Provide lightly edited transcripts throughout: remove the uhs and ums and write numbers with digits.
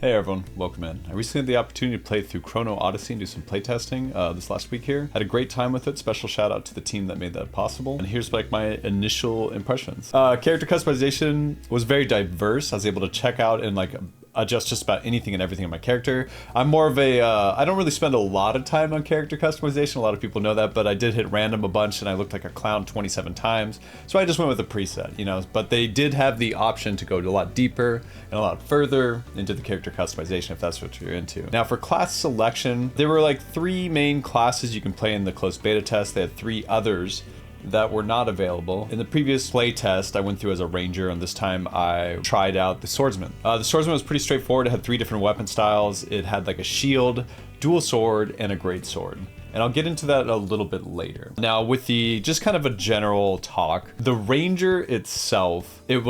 Hey everyone, welcome in. I recently had the opportunity to play through Chrono Odyssey and do some playtesting this last week here. Had a great time with it. Special shout out to the team that made that possible. And here's like my initial impressions. Character customization was very diverse. I was able to check out and like adjust just about anything and everything in my character. I'm more of a, I don't really spend a lot of time on character customization. A lot of people know that, but I did hit random a bunch and I looked like a clown 27 times. So I just went with a preset, you know, but they did have the option to go a lot deeper and a lot further into the character customization if that's what you're into. Now for class selection, there were like 3 main classes you can play in the closed beta test. They had 3 others that were not available. In the previous play test, I went through as a ranger, and this time I tried out the swordsman. The swordsman was pretty straightforward. It had 3 different weapon styles. It had like a shield, dual sword, and a great sword. And I'll get into that a little bit later. Now with the, just kind of a general talk, the ranger itself, it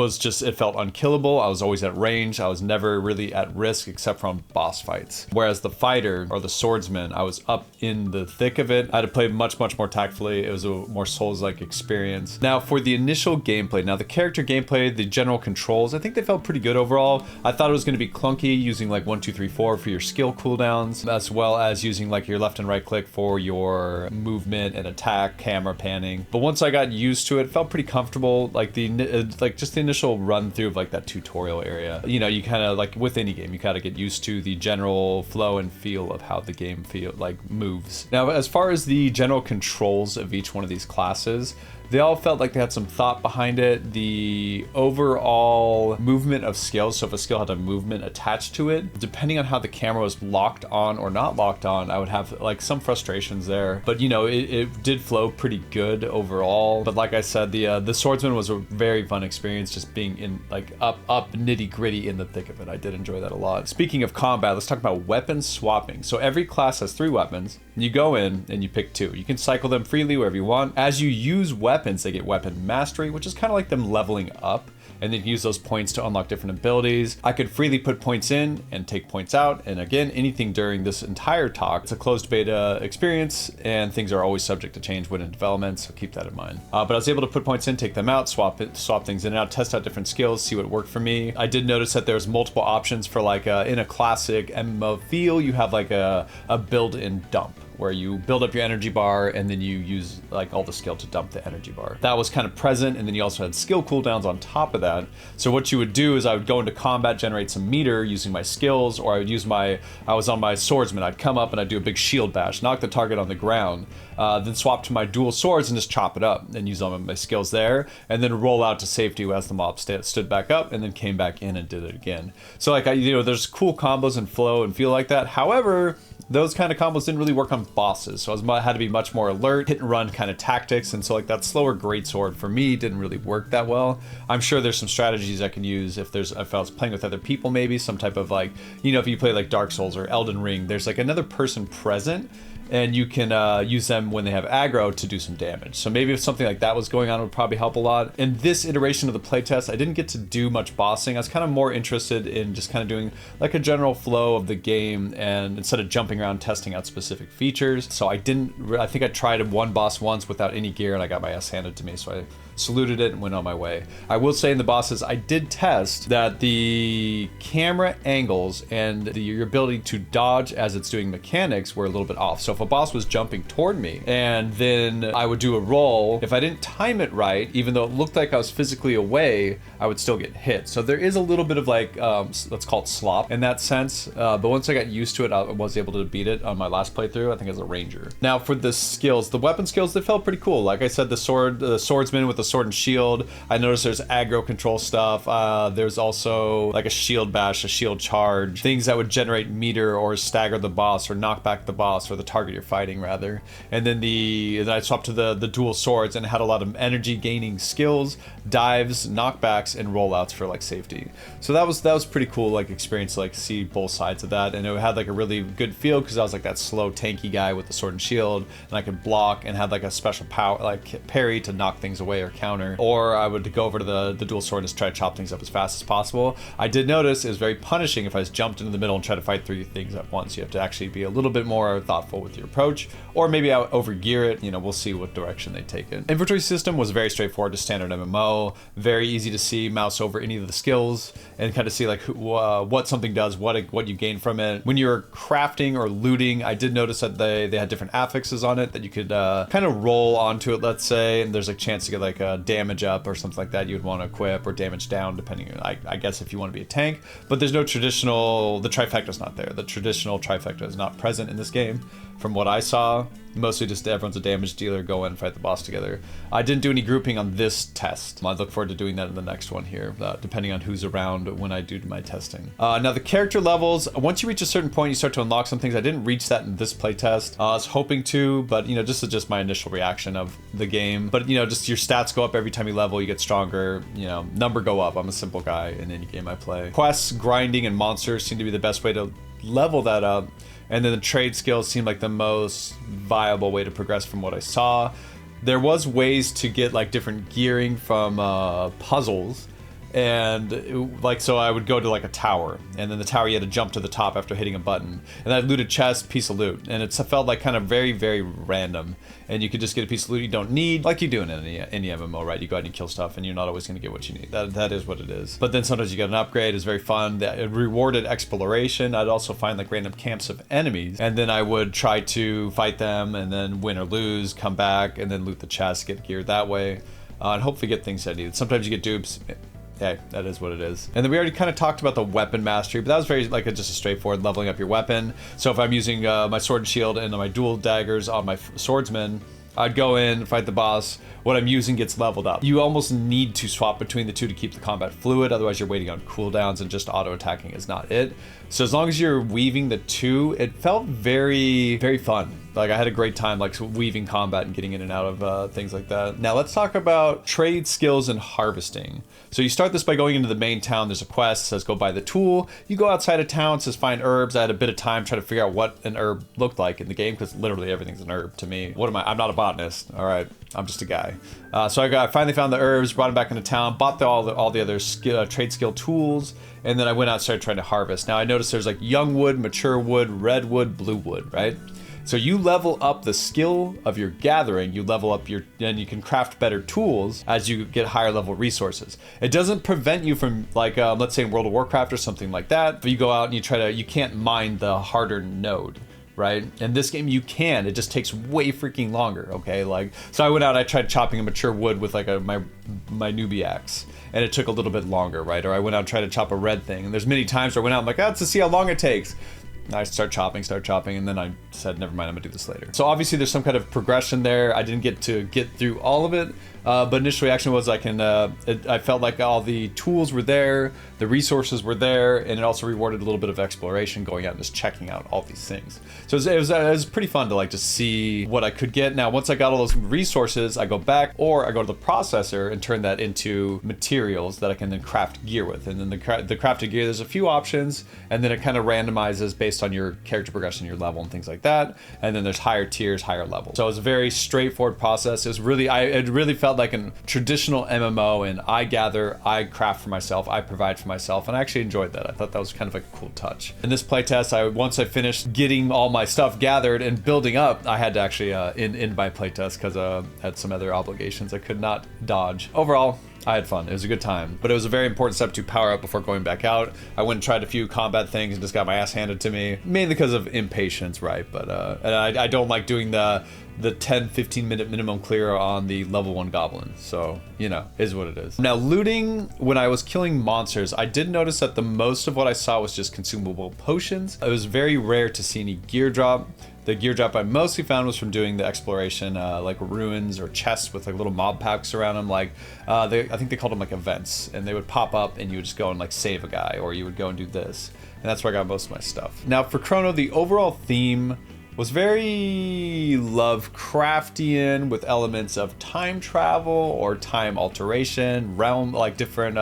felt unkillable. I was always at range. I was never really at risk except for on boss fights. Whereas the fighter or the swordsman, I was up in the thick of it. I had to play much more tactfully. It was a more Souls-like experience. Now for the initial gameplay, now the character gameplay, the general controls, I think they felt pretty good overall. I thought it was gonna be clunky using like 1, 2, 3, 4 for your skill cooldowns, as well as using like your left and right click for your movement and attack, camera panning. But once I got used to it, felt pretty comfortable. Like just the initial run through of like that tutorial area. You know, you kind of like with any game, you kind of get used to the general flow and feel of how the game moves. Now, as far as the general controls of each one of these classes, they all felt like they had some thought behind it. The overall movement of skills, so if a skill had a movement attached to it, depending on how the camera was locked on or not locked on, I would have like some frustrations there. But you know, it did flow pretty good overall. But like I said, the swordsman was a very fun experience, just being in like up nitty gritty in the thick of it. I did enjoy that a lot. Speaking of combat, let's talk about weapon swapping. So every class has 3 weapons. You go in and you pick 2. You can cycle them freely wherever you want. As you use weapons, they get weapon mastery, which is kind of like them leveling up, and then use those points to unlock different abilities. I could freely put points in and take points out, and again, anything during this entire talk. It's a closed beta experience, and things are always subject to change when in development, so keep that in mind. But I was able to put points in, take them out, swap things in and out, test out different skills, see what worked for me. I did notice that there's multiple options for like in a classic MMO feel, you have like a build-in dump, where you build up your energy bar and then you use like all the skill to dump the energy bar. That was kind of present, and then you also had skill cooldowns on top of that. So what you would do is I would go into combat, generate some meter using my skills, or I would use I was on my swordsman, I'd come up and I'd do a big shield bash, knock the target on the ground, then swap to my dual swords and just chop it up and use all of my skills there, and then roll out to safety as the mob stood back up, and then came back in and did it again. So like, there's cool combos and flow and feel like that. However, those kind of combos didn't really work on bosses, so I had to be much more alert, hit and run kind of tactics, and so like that slower greatsword for me didn't really work that well. I'm sure there's some strategies I can use if I was playing with other people, maybe some type of like, you know, if you play like Dark Souls or Elden Ring, there's like another person present, and you can use them when they have aggro to do some damage. So maybe if something like that was going on, it would probably help a lot. In this iteration of the playtest, I didn't get to do much bossing. I was kind of more interested in just kind of doing like a general flow of the game, and instead of jumping around testing out specific features. So I think I tried one boss once without any gear, and I got my ass handed to me, so I saluted it and went on my way. I will say in the bosses, I did test that the camera angles and your ability to dodge as it's doing mechanics were a little bit off. So if a boss was jumping toward me and then I would do a roll, if I didn't time it right, even though it looked like I was physically away, I would still get hit. So there is a little bit of like, let's call it slop in that sense. But once I got used to it, I was able to beat it on my last playthrough, I think as a ranger. Now for the skills, the weapon skills, they felt pretty cool. Like I said, the swordsman with the sword and shield. I noticed there's aggro control stuff. There's also like a shield bash, a shield charge, things that would generate meter or stagger the boss or knock back the boss or the target you're fighting rather. And then then I swapped to the dual swords and had a lot of energy gaining skills, dives, knockbacks, and rollouts for like safety. So that was pretty cool like experience to like see both sides of that, and it had like a really good feel because I was like that slow tanky guy with the sword and shield, and I could block and had like a special power like parry to knock things away or counter. Or I would go over to the dual sword and just try to chop things up as fast as possible. I did notice it was very punishing if I just jumped into the middle and tried to fight 3 things at once. You have to actually be a little bit more thoughtful with with your approach, or maybe I'll overgear it. You know, we'll see what direction they take it. Inventory system was very straightforward to standard MMO, very easy to see, mouse over any of the skills and kind of see like what something does, what you gain from it. When you're crafting or looting, I did notice that they had different affixes on it that you could kind of roll onto it, let's say, and there's a chance to get like a damage up or something like that you'd want to equip, or damage down, depending on, I guess, if you want to be a tank. But there's no traditional, the trifecta's not there. The traditional trifecta is not present in this game from what I saw. Mostly just everyone's a damage dealer, go in and fight the boss together. I didn't do any grouping on this test. I look forward to doing that in the next one here, depending on who's around when I do my testing. Now the character levels, once you reach a certain point, you start to unlock some things. I didn't reach that in this playtest. I was hoping to, but you know, this is just my initial reaction of the game. But you know, just your stats go up every time you level, you get stronger, you know, number go up. I'm a simple guy in any game I play. Quests, grinding, and monsters seem to be the best way to level that up. And then the trade skills seemed like the most viable way to progress from what I saw. There was ways to get like different gearing from puzzles. And like, so I would go to like a tower, and then the tower you had to jump to the top after hitting a button, and I'd loot a chest, piece of loot, and it felt like kind of very, very random. And you could just get a piece of loot you don't need, like you do in any MMO, right? You go out and you kill stuff, and you're not always going to get what you need. That is what it is. But then sometimes you get an upgrade. It's very fun. It rewarded exploration. I'd also find like random camps of enemies, and then I would try to fight them, and then win or lose, come back, and then loot the chest, get geared that way, and hopefully get things I needed. Sometimes you get dupes. Hey, that is what it is. And then we already kind of talked about the weapon mastery, but that was very like just a straightforward leveling up your weapon. So if I'm using my sword and shield and my dual daggers on my swordsman, I'd go in, fight the boss. What I'm using gets leveled up. You almost need to swap between the two to keep the combat fluid, otherwise you're waiting on cooldowns, and just auto attacking is not it. So as long as you're weaving the two, it felt very, very fun. Like I had a great time like weaving combat and getting in and out of things like that. Now let's talk about trade skills and harvesting. So you start this by going into the main town. There's a quest that says go buy the tool. You go outside of town, it says find herbs. I had a bit of time trying to figure out what an herb looked like in the game, because literally everything's an herb to me. What am I? I'm not a botanist. All right, I'm just a guy. So I finally found the herbs, brought them back into town, bought all the other trade skill tools, and then I went out and started trying to harvest. Now I noticed there's like young wood, mature wood, red wood, blue wood, right? So you level up the skill of your gathering, you level up and you can craft better tools as you get higher level resources. It doesn't prevent you from like, let's say in World of Warcraft or something like that, but you go out and you can't mine the harder node, right? In this game you can, it just takes way freaking longer, okay? Like, so I went out, I tried chopping a mature wood with like my newbie axe, and it took a little bit longer, right? Or I went out and tried to chop a red thing, and there's many times where I went out, I'm like, oh, to see how long it takes. I start chopping, and then I said, never mind, I'm gonna do this later. So obviously there's some kind of progression there. I didn't get through all of it, but initial reaction was I felt like all the tools were there, the resources were there, and it also rewarded a little bit of exploration, going out and just checking out all these things. So it was pretty fun to like just see what I could get. Now, once I got all those resources, I go back, or I go to the processor and turn that into materials that I can then craft gear with. And then the crafted gear, there's a few options, and then it kind of randomizes based on your character progression, your level, and things like that. And then there's higher tiers, higher levels. So it was a very straightforward process. It really felt like a traditional MMO, and I gather, I craft for myself, I provide for myself, and I actually enjoyed that. I thought that was kind of like a cool touch. In this playtest, once I finished getting all my stuff gathered and building up, I had to actually end my playtest because I had some other obligations I could not dodge. Overall, I had fun. It was a good time, but it was a very important step to power up before going back out. I went and tried a few combat things and just got my ass handed to me, mainly because of impatience, right? But and I don't like doing the 10-15 minute minimum clear on the level 1 goblin. So, you know, is what it is. Now, looting, when I was killing monsters, I did notice that the most of what I saw was just consumable potions. It was very rare to see any gear drop. The gear drop I mostly found was from doing the exploration, like ruins or chests with like little mob packs around them. Like, I think they called them like events, and they would pop up and you would just go and like save a guy, or you would go and do this. And that's where I got most of my stuff. Now for Chrono, the overall theme was very Lovecraftian, with elements of time travel or time alteration, realm, like different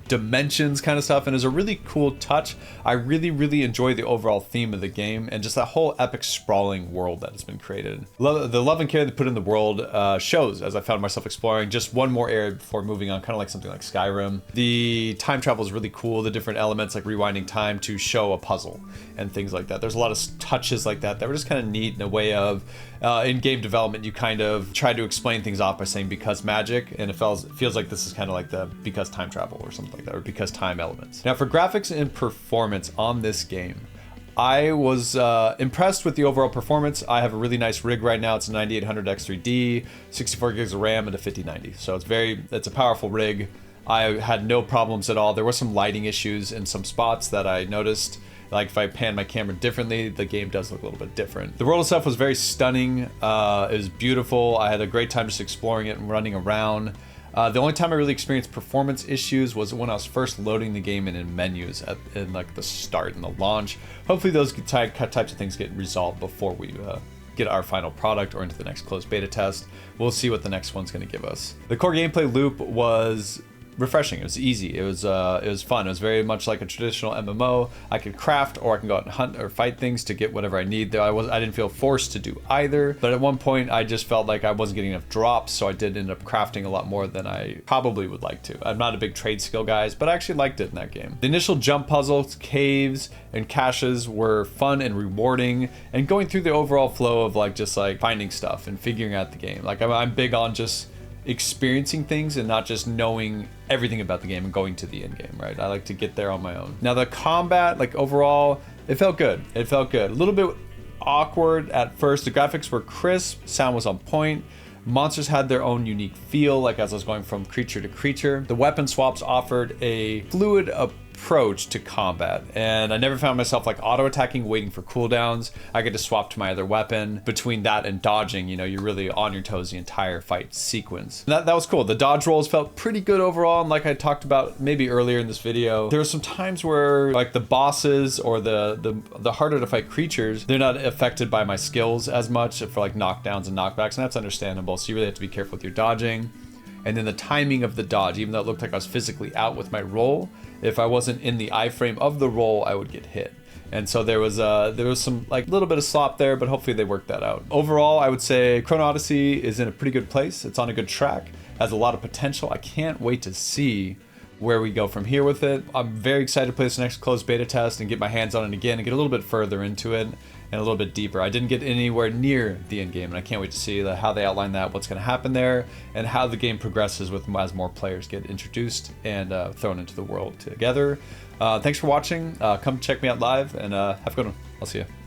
dimensions kind of stuff, and is a really cool touch. I really enjoy the overall theme of the game and just that whole epic sprawling world that has been created. The love and care they put in the world shows as I found myself exploring just one more area before moving on, kind of like something like Skyrim. The time travel is really cool, the different elements like rewinding time to show a puzzle and things like that. There's a lot of touches like that were just kind of neat in a way of in game development you kind of try to explain things off by saying because magic, and it feels like this is kind of like the because time travel or something like that, or because time elements. Now for graphics and performance on this game, I was impressed with the overall performance. I have a really nice rig right now. It's a 9800 X3D, 64 gigs of RAM, and a 5090. So it's a powerful rig. I had no problems at all. There were some lighting issues in some spots that I noticed. Like if I pan my camera differently, the game does look a little bit different. The world itself was very stunning. It was beautiful. I had a great time just exploring it and running around. The only time I really experienced performance issues was when I was first loading the game in menus in like the start and the launch. Hopefully those types of things get resolved before we get our final product or into the next closed beta test. We'll see what the next one's going to give us. The core gameplay loop was refreshing. It was easy. It was fun. It was very much like a traditional MMO. I could craft, or I can go out and hunt or fight things to get whatever I need. I didn't feel forced to do either, but at one point I just felt like I wasn't getting enough drops, so I did end up crafting a lot more than I probably would like to. I'm not a big trade skill guys, but I actually liked it in that game. The initial jump puzzles, caves, and caches were fun and rewarding, and going through the overall flow of like just like finding stuff and figuring out the game. Like I'm big on just experiencing things and not just knowing everything about the game and going to the end game, right? I like to get there on my own. Now the combat, like overall, it felt good. It felt good. A little bit awkward at first. The graphics were crisp, sound was on point. Monsters had their own unique feel, like as I was going from creature to creature. The weapon swaps offered a fluid approach to combat, and I never found myself like auto-attacking, waiting for cooldowns. I could just swap to my other weapon. Between that and dodging, you know, you're really on your toes the entire fight sequence. And that was cool. The dodge rolls felt pretty good overall, and like I talked about maybe earlier in this video, there were some times where like the bosses or the harder to fight creatures, they're not affected by my skills as much for like knockdowns and knockbacks, and that's understandable. So you really have to be careful with your dodging. And then the timing of the dodge, even though it looked like I was physically out with my roll, if I wasn't in the iframe of the roll, I would get hit. And so there was some like little bit of slop there, but hopefully they worked that out. Overall, I would say Chrono Odyssey is in a pretty good place. It's on a good track, has a lot of potential. I can't wait to see where we go from here with it. I'm very excited to play this next closed beta test and get my hands on it again and get a little bit further into it and a little bit deeper. I didn't get anywhere near the end game, and I can't wait to see how they outline that, what's going to happen there, and how the game progresses as more players get introduced and thrown into the world together. Thanks for watching. Come check me out live, and have a good one. I'll see you.